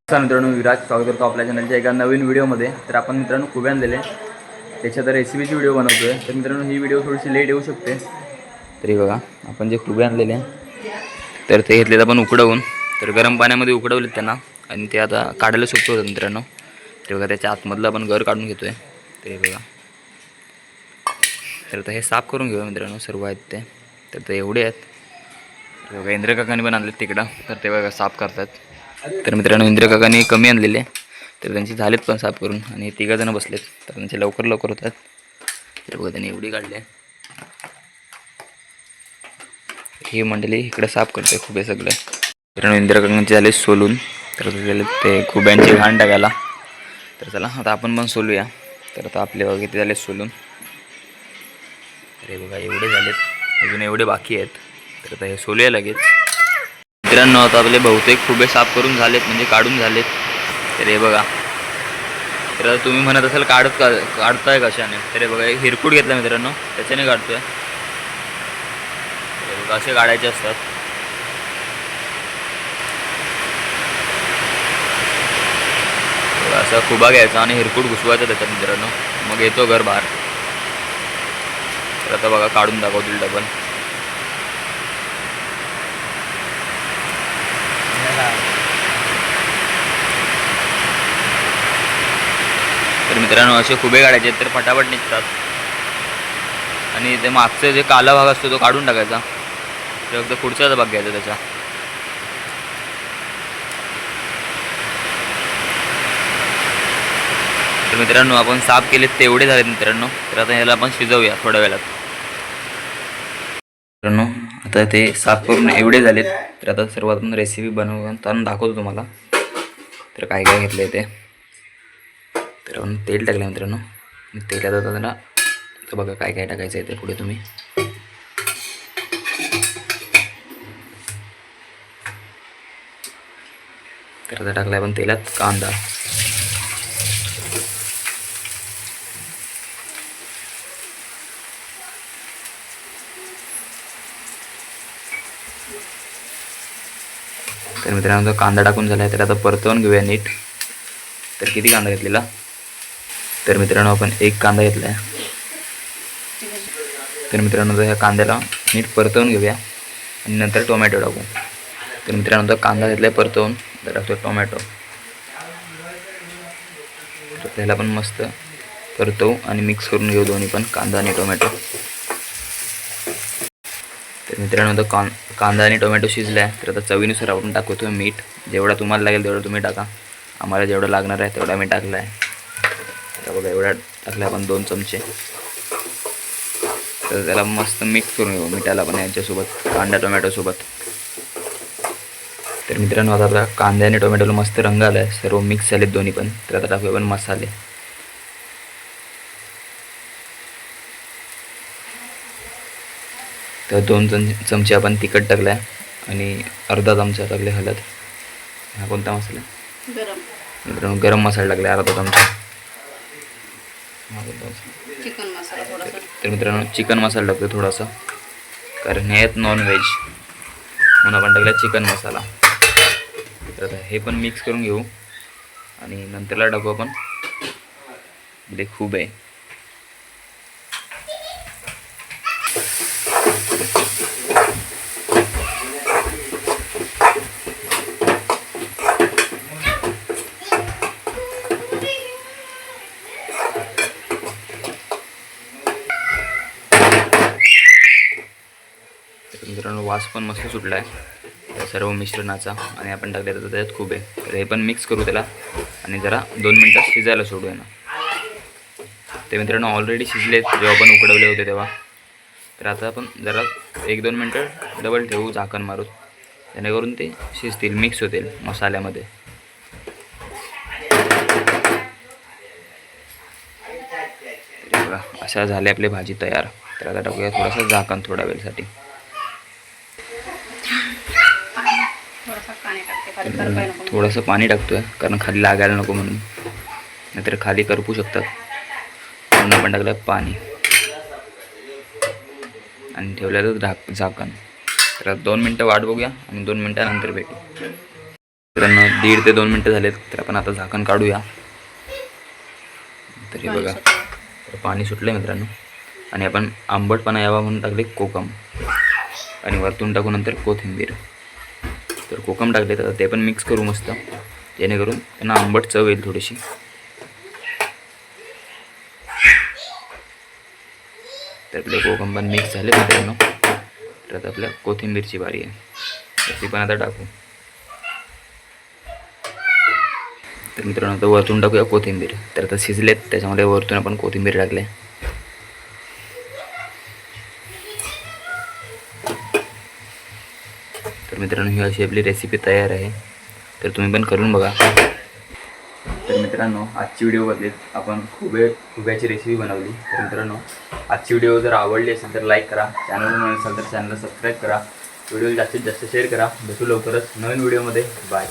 मित्रांनो, विराज स्वागत करतो आपल्या चॅनलच्या एका नवीन व्हिडिओमध्ये. तर आपण मित्रांनो खुबे आणलेले, त्याच्या तर रेसिपीची व्हिडिओ बनवतोय. तर मित्रांनो ही व्हिडिओ थोडीशी लेट येऊ शकते. तरी बघा, आपण जे खुबे आणलेले तर ते घेतलेलं आपण उकडवून, तर गरम पाण्यामध्ये उकडवलेत त्यांना आणि ते आता काढायला सोपं होतं मित्रांनो. ते बघा, त्याच्या आतमधलं आपण गर काढून घेतोय. ते बघा, तर आता हे साफ करून घेऊया मित्रांनो. सर्व आहेत ते, तर ते एवढे आहेत. तर बघा, इंद्र काकांनी पण आणलेत तिकडं, तर ते बघा साफ करतात. तर मित्रांनो, इंद्र काकांनी कमी आणलेले, तर त्यांची झालेत पण साफ करून. आणि 3 जण बसलेत, तर त्यांचे लवकर होतात. तर बघा, त्यांनी एवढी काढली. ही मंडळी इकडे साफ करते खुबे सगळे. मित्रांनो, इंद्र काकांचे झाले सोलून, तर ते खुब्यांची घाण टाकायला. तर चला आता आपण पण सोलूया. तर आता आपले बघा किती झाले सोलून. अरे बघा, एवढे झालेत, अजून एवढे बाकी आहेत. तर आता हे सोलूया लगेच. मित्रांनो, आता आपले बहुतेक खुबे साफ करून झालेत, म्हणजे काढून झालेत. तर हे बघा, तर तुम्ही म्हणत असाल काढताय कशाने, तर हे बघा, हिरकूट घेतला मित्रांनो, त्याच्याने काढतोय. हे बघा, असे काढायचे असतात. असा खुबा घ्यायचा आणि हिरकूट घुसवायचा त्याच्यात मित्रांनो, मग येतो घर बाहेर. तर आता बघा, काढून दाखवतील डबल. तर मित्रांनो, असे खुबे काढायचे तर फटाफट निघतात. आणि ते मागचं जे काला भाग असतो तो काढून टाकायचा, तर फक्त पुढचाच भाग घ्यायचा त्याचा. तर मित्रांनो, आपण साफ केलेत ते एवढे झालेत मित्रांनो. तर आता ह्याला आपण शिजवूया थोड्या वेळात. मित्रांनो, आता ते साफ करून एवढे झालेत. तर आता सर्वात रेसिपी बनवून दाखवतो तुम्हाला. तर काय काय घेतलं आहे ते. तर आपण तेल टाकलं मित्रांनो. तेलात आता त्याला, तर बघा काय काय टाकायचं आहे ते पुढे तुम्ही. तर आता टाकला आपण तेलात कांदा. तर मित्रांनो, कांदा टाकून झाला आहे. तर आता परतवून घेऊया नीट. तर किती कांदा घेतलेला, तर मित्रांनो आपण 1 कांदा घेतला आहे. तर मित्रांनो, ह्या कांद्याला नीट परतवून घेऊया आणि नंतर टोमॅटो टाकू. तर मित्रांनो, तर कांदा घेतला आहे परतवून, तर टाकतो टोमॅटो. तर त्याला पण मस्त परतवू आणि मिक्स करून घेऊ दोन्ही पण, कांदा आणि टोमॅटो. तर मित्रांनो, तर कांदा आणि टोमॅटो शिजला आहे. तर आता चवीनुसार आपण टाकतो मीठ. जेवढा तुम्हाला लागेल तेवढं तुम्ही टाका. आम्हाला जेवढं लागणार आहे तेवढा मी टाकला आहे. तर बघा, एवढा टाकला आपण 2 चमचे. तर त्याला मस्त मिक्स करून घेऊ मिठाला पण यांच्यासोबत, कांदा टोमॅटोसोबत. तर मित्रांनो, आता आपला कांदा आणि टोमॅटोला मस्त रंग आला आहे, सर्व मिक्स झालेत दोन्ही पण. तर आता टाकूया आपण मसाले. तर 2 चमचे आपण तिखट टाकलं आहे आणि अर्धा चमचा टाकले हळद. हा कोणता मसाला, मित्रांनो गरम मसाला टाकला अर्धा चमचा. तर मित्रांनो, चिकन मसाला टाकतो थोडासा, कारण हे आहेत नॉनव्हेज म्हणून आपण टाकला चिकन मसाला. तर आता हे पण मिक्स करून घेऊ आणि नंतरला टाकू आपण ते खुबे. मित्रांनो, वास पण मस्त सुटला आहे त्या सर्व मिश्रणाचा आणि आपण टाकले तर त्याच्यात खुबे. तर हे पण मिक्स करू त्याला आणि जरा 2 मिनटं शिजायला सोडू ना. ते मित्रांनो ऑलरेडी शिजलेत जेव्हा आपण उकडवले होते तेव्हा. तर आता आपण जरा 1-2 मिनटं डबल ठेवू झाकण मारून, जेणेकरून ते शिजतील, मिक्स होतील मसाल्यामध्ये. बघा, अशा झाले आपली भाजी तयार. तर आता टाकूया थोडंसं झाकण थोड्या वेळसाठी. थोडंसं पाणी टाकतोय कारण खाली लागायला नको म्हणून, नाहीतर खाली करपू शकतात. म्हणून आपण टाकलं पाणी आणि ठेवलेलं झाकण. तर 2 मिनटं वाट बघूया आणि 2 मिनटानंतर भेटू. मित्रांनो 1.5 ते 2 मिनटं झालेत, तर आपण आता झाकण काढूया. तर हे बघा, तर पाणी सुटलं आहे मित्रांनो. आणि आपण आंबटपणा यावा म्हणून टाकले कोकम आणि वरतून टाकू नंतर कोथिंबीर. तर कोकम टाकले तर ते पण मिक्स करू मस्त, जेणेकरून त्यांना आंबट चव येईल थोडीशी. तर आपले कोकम पण मिक्स झाले मित्रांनो. तर आता आपल्या कोथिंबीरची बारी आहे, तर ती पण आता टाकू. तर मित्रांनो आता वरतून टाकूया कोथिंबीर. तर आता शिजलेत, त्याच्यामध्ये वरतून आपण कोथिंबीर टाकले. तर मित्रांनो ही अशी आपली रेसिपी तयार आहे, तर तुम्ही पण करून बघा. तर मित्रांनो आजची व्हिडिओ बदलेत आपण खुब्याची रेसिपी बनवली. तर मित्रांनो आजची व्हिडिओ जर आवडली असेल तर लाईक करा, चॅनलवर नसेल तर चॅनलला सबस्क्राईब करा, व्हिडिओ जास्तीत जास्त शेअर करा. भेटू लवकरच नवीन व्हिडिओमध्ये. बाय.